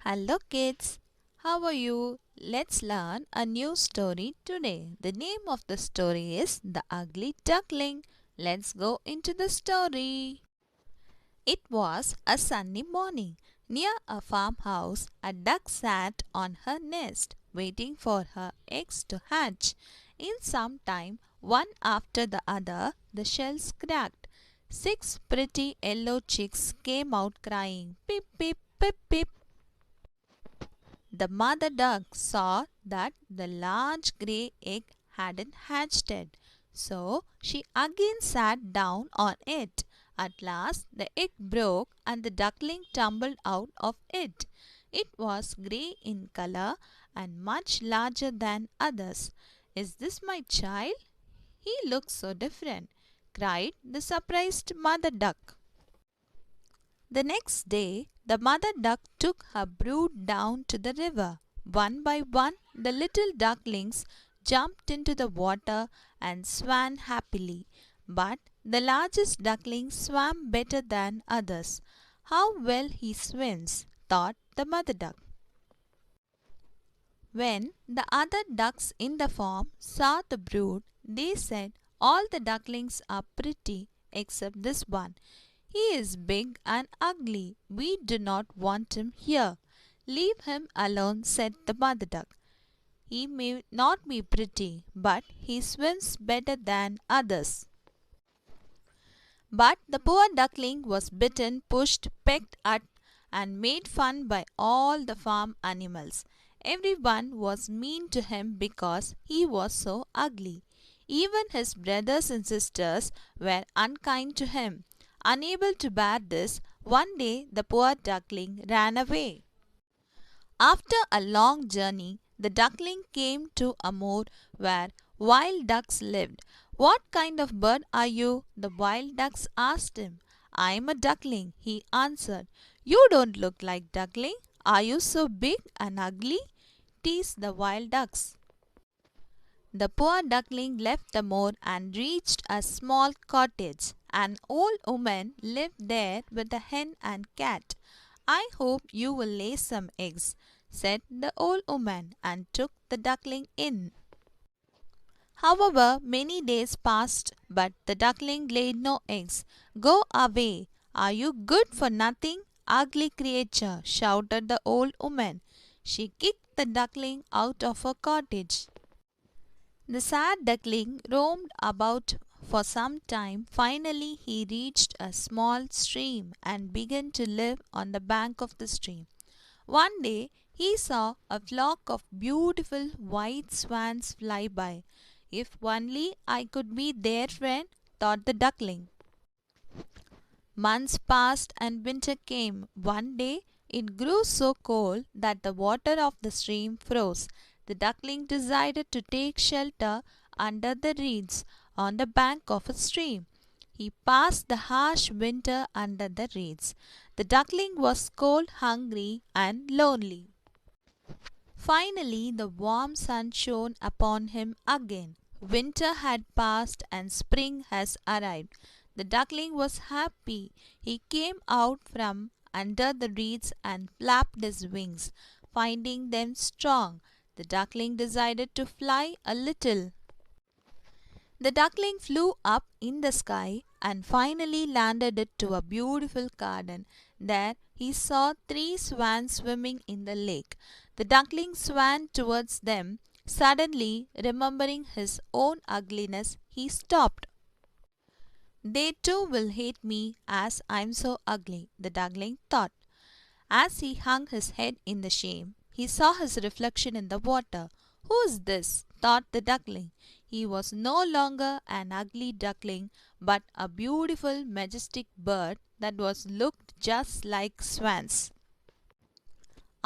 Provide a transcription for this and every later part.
Hello kids, how are you? Let's learn a new story today. The name of the story is The Ugly Duckling. Let's go into the story. It was a sunny morning. Near a farmhouse, a duck sat on her nest, waiting for her eggs to hatch. In some time, one after the other, the shells cracked. 6 pretty yellow chicks came out crying, "Pip, pip, pip, pip." The mother duck saw that the large grey egg hadn't hatched yet, so she again sat down on it. At last the egg broke and the duckling tumbled out of it. It was grey in color and much larger than others. "Is this my child? He looks so different," cried the surprised mother duck. The next day, the mother duck took her brood down to the river. One by one, the little ducklings jumped into the water and swam happily. But the largest duckling swam better than others. "How well he swims," thought the mother duck. When the other ducks in the farm saw the brood, they said, "All the ducklings are pretty except this one. He is big and ugly. We do not want him here." "Leave him alone," said the mother duck. "He may not be pretty, but he swims better than others." But the poor duckling was bitten, pushed, pecked at, and made fun by all the farm animals. Everyone was mean to him because he was so ugly. Even his brothers and sisters were unkind to him. Unable to bear this, one day the poor duckling ran away. After a long journey, the duckling came to a moor where wild ducks lived. "What kind of bird are you?" the wild ducks asked him. "I am a duckling," he answered. "You don't look like duckling. Are you so big and ugly?" teased the wild ducks. The poor duckling left the moor and reached a small cottage. An old woman lived there with a hen and cat. "I hope you will lay some eggs," said the old woman, and took the duckling in. However, many days passed, but the duckling laid no eggs. "Go away! Are you good for nothing, ugly creature?" shouted the old woman. She kicked the duckling out of her cottage. The sad duckling roamed about for some time. Finally, he reached a small stream and began to live on the bank of the stream. One day, he saw a flock of beautiful white swans fly by. "If only I could be their friend," thought the duckling. Months passed and winter came. One day, it grew so cold that the water of the stream froze. The duckling decided to take shelter under the reeds on the bank of a stream. He passed the harsh winter under the reeds. The duckling was cold, hungry, and lonely. Finally, the warm sun shone upon him again. Winter had passed and spring has arrived. The duckling was happy. He came out from under the reeds and flapped his wings, finding them strong. The duckling decided to fly a little. The duckling flew up in the sky and finally landed it to a beautiful garden. There he saw 3 swans swimming in the lake. The duckling swam towards them. Suddenly, remembering his own ugliness, he stopped. "They too will hate me as I am so ugly," the duckling thought. As he hung his head in the shame, he saw his reflection in the water. "Who is this?" thought the duckling. He was no longer an ugly duckling, but a beautiful, majestic bird that was looked just like swans.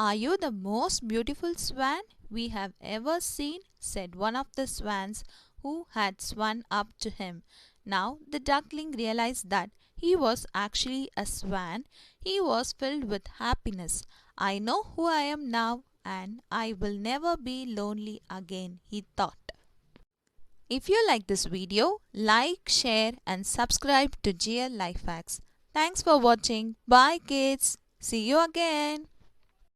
"Are you the most beautiful swan we have ever seen?" said one of the swans who had swum up to him. Now the duckling realized that he was actually a swan. He was filled with happiness. "I know who I am now, and I will never be lonely again," he thought. If you like this video, like, share and subscribe to GL Life Hacks. Thanks for watching. Bye kids. See you again.